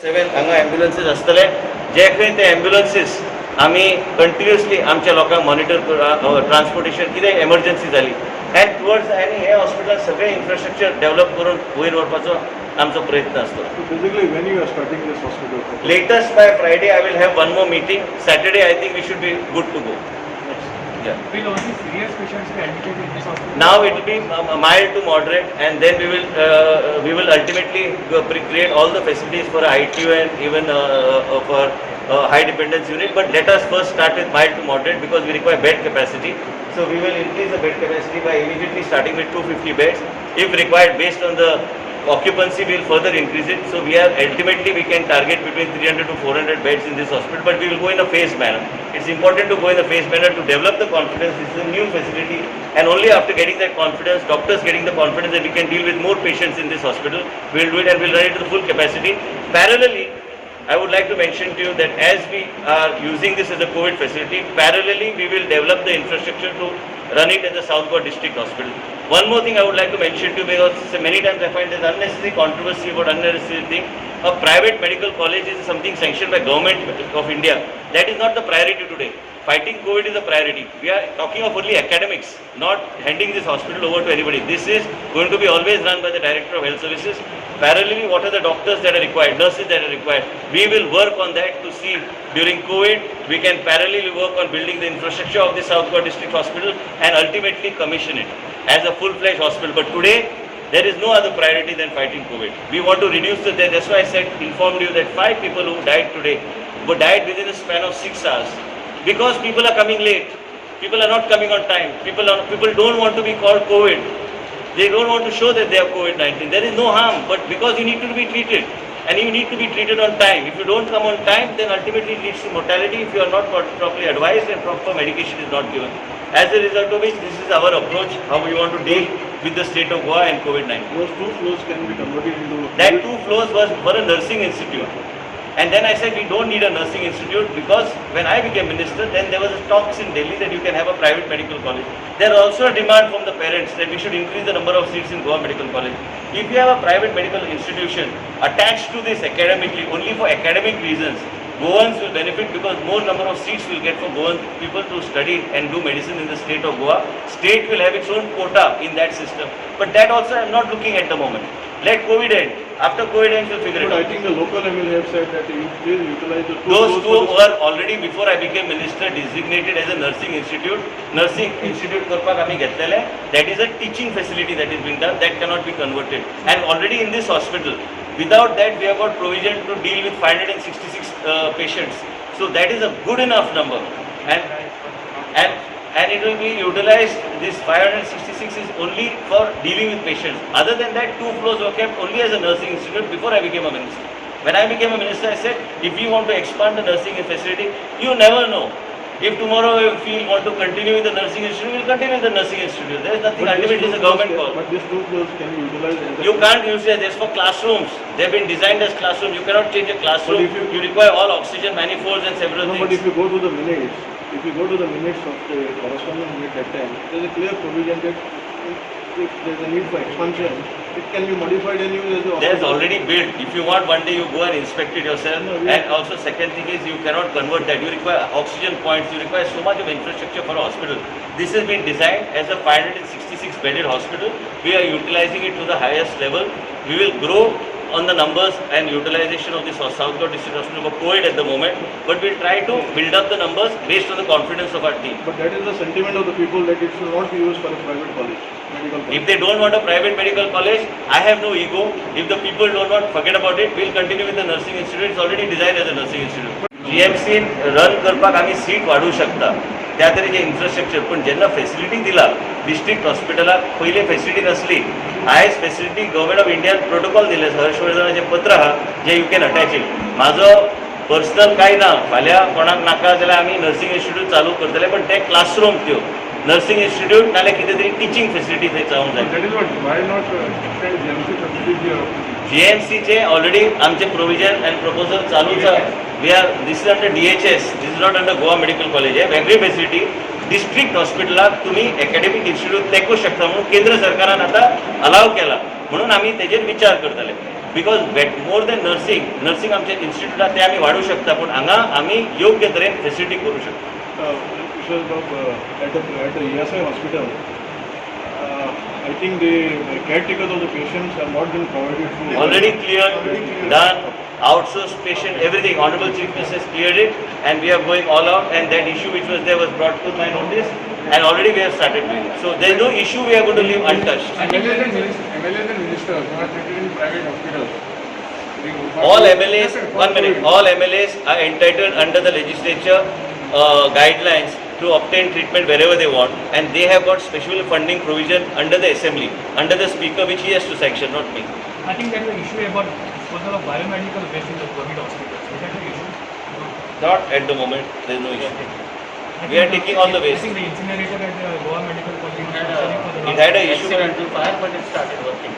7 हांगा एम्ब्युलन्सीस आसतले जे खंय ते एम्ब्युलन्सीस आमी कंटिन्युअसली आमच्या लोकांक मॉनिटर ट्रान्सपोर्टेशन कितें एमर्जन्सी जाली एंड टुवर्ड्स आनी हे हॉस्पिटल सगळे इन्फ्रास्ट्रक्चर डेव्हलप करून वयर व्हरपाचो आमचो प्रयत्न आसतो. Basically, when you are starting this hospital? Latest by Friday I will have one more meeting. Saturday I think we should be good to go. Yeah. Will only serious patients be admitted in this hospital? Now it will be mild to moderate, and then we will ultimately create all the facilities for ITU and even for high dependence unit. But let us first start with mild to moderate because we require bed capacity. So we will increase the bed capacity by immediately starting with 250 beds. If required, based on the occupancy, we will further increase it. So we are ultimately we can target between 300 to 400 beds in this hospital, but we will go in a phased manner. It's important to go in a phased manner to develop the confidence. This is a new facility, and only after getting that confidence, doctors getting the confidence that we can deal with more patients in this hospital, we will do it and we will run it to the full capacity. Parallelly, I would like to mention to you that as we are using this as a COVID facility, parallelly we will develop the infrastructure to run it as a South Goa District Hospital. One more thing I would like to mention to you, because many times I find there's unnecessary controversy about unnecessary thing. A private medical college is something sanctioned by government of India. That is not the priority today. Fighting COVID is a priority. We are talking of only academics, not handing this hospital over to anybody. This is going to be always run by the Director of Health Services. Parallelly, what are the doctors that are required, nurses that are required? We will work on that to see during COVID, we can parallelly work on building the infrastructure of the South Goa District Hospital and ultimately commission it as a full-fledged hospital. But today, there is no other priority than fighting COVID. We want to reduce the death. That's why I informed you that 5 people who died today, who died within a span of 6 hours. Because people are coming late, people are not coming on time, people don't want to be called COVID, they don't want to show that they have COVID-19. There is no harm, but because you need to be treated, and you need to be treated on time. If you don't come on time, then ultimately it leads to mortality if you are not properly advised and proper medication is not given. As a result of which, this is our approach, how we want to deal with the state of Goa and COVID-19. Those 2 floors can be converted into... That 2 floors was for a nursing institute. And then I said we don't need a nursing institute because when I became minister, then there was a talks in Delhi that you can have a private medical college. There was also a demand from the parents that we should increase the number of seats in Goa Medical College. If you have a private medical institution attached to this academically, only for academic reasons, Goans will benefit because more number of seats will get for Goan people to study and do medicine in the state of Goa. State will have its own quota in that system. But that also I am not looking at the moment. Let COVID end. After COVID ends, we'll figure it out. But I think the local MLA have said that you please utilize the 2 Those floors 2 were already before I became minister designated as a nursing institute. Nursing institute करपाक आमी घेतलेले. That is a teaching facility that is being done. That cannot be converted. And already in this hospital, without that we have got provision to deal with 566 patients. So that is a good enough number. And it will be utilized. This 566 is only for dealing with patients. Other than that, 2 floors were kept only as a nursing institute before I became a minister. When I became a minister, I said, if we want to expand the nursing facility, you never know. If tomorrow if we want to continue with the nursing institute, we will continue with the nursing institute. There is nothing, ultimately it's a government call. But these 2 floors can be utilized as You can't use it as for classrooms. They have been designed as classrooms. You cannot change a classroom. You require all oxygen manifolds and several things. But if you go to the minutes, of the corresponding minute at time, there is a clear provision that if there is a need for expansion, it can be modified and used as a There's hospital. already built. If you want one day you go and inspect it yourself. No, yeah. And also second thing is you cannot convert that. You require oxygen points. You require so much of infrastructure for a hospital. This has been designed as a 566 bedded hospital. We are utilizing it to the highest level. We will grow on the numbers and utilization of this South Goa District Hospital for COVID at the moment, but we'll try to build up the numbers based on the confidence of our team. But that is the sentiment of the people that it should not be used for a private college, medical college. If they don't want a private medical college, I have no ego. If the people don't want, forget about it. We'll continue with the nursing institute. It's already designed as a nursing institute. GMC run करपाक आमी seat वाडू शकता त्या तरेचे infrastructure पण जेन्ना facility दिला district हॉस्पिटलाक पयले facility नसली आयज facility government of Indian protocol दिले हर्षवर्धनाचें पत्र आहा जे यू कॅन अटॅच इट म्हाजो पर्सनल कांय ना फाल्यां कोणाक नाका जाल्यार आमी नर्सिंग इन्स्टिट्यूट चालू करतले पण ते क्लासरूम त्यो नर्सिंग इन्स्टिट्यूट नाल्यार कितें तरी टिचींग फेसिलिटी थंय जावंक जाय That is what, why not extend GMC facility here? GMCचे ऑलरेडी आमचे प्रोविजन अँड प्रपोजल चालूच आहा we are this is under DHS this is not under Goa Medical College आहे वेगळी फेसिलिटी डिस्ट्रिक्ट हॉस्पिटलाक तुम्ही अकॅडमिक इन्स्टिट्यूट तेंकूंक शकता म्हणून केंद्र सरकारान आता अलाव केला म्हणून आम्ही तेजेर विचार करतले बिकॉज मोर दॅन नर्सिंग आमचे इन्स्टिट्यूट आहा ते आमी वाडूं शकता पूण हांगा आमी योग्य तरेन फेसिलिटी करूं शकता. At the ESI hospital, I think the caretakers of the patients have not been provided food. Already cleared, done, outsourced patient, everything. Honorable Chief Minister has cleared it, and we are going all out. And that issue which was there was brought to my notice, and already we have started doing it. So there is no issue we are going to leave untouched. MLAs and ministers who are treated in private hospitals. All MLAs, 1 minute, all MLAs are entitled under the legislature guidelines to obtain treatment wherever they want, and they have got special funding provision under the assembly, under the speaker, which he has to sanction, not me. I think there is an issue about disposal of biomedical waste in the COVID hospitals. Is that an issue? Not at the moment, there is no issue. I We are think taking all the I waste. think the incinerator at the Goa Medical College was functioning for the It last had an issue. Accidental fire, but it started working.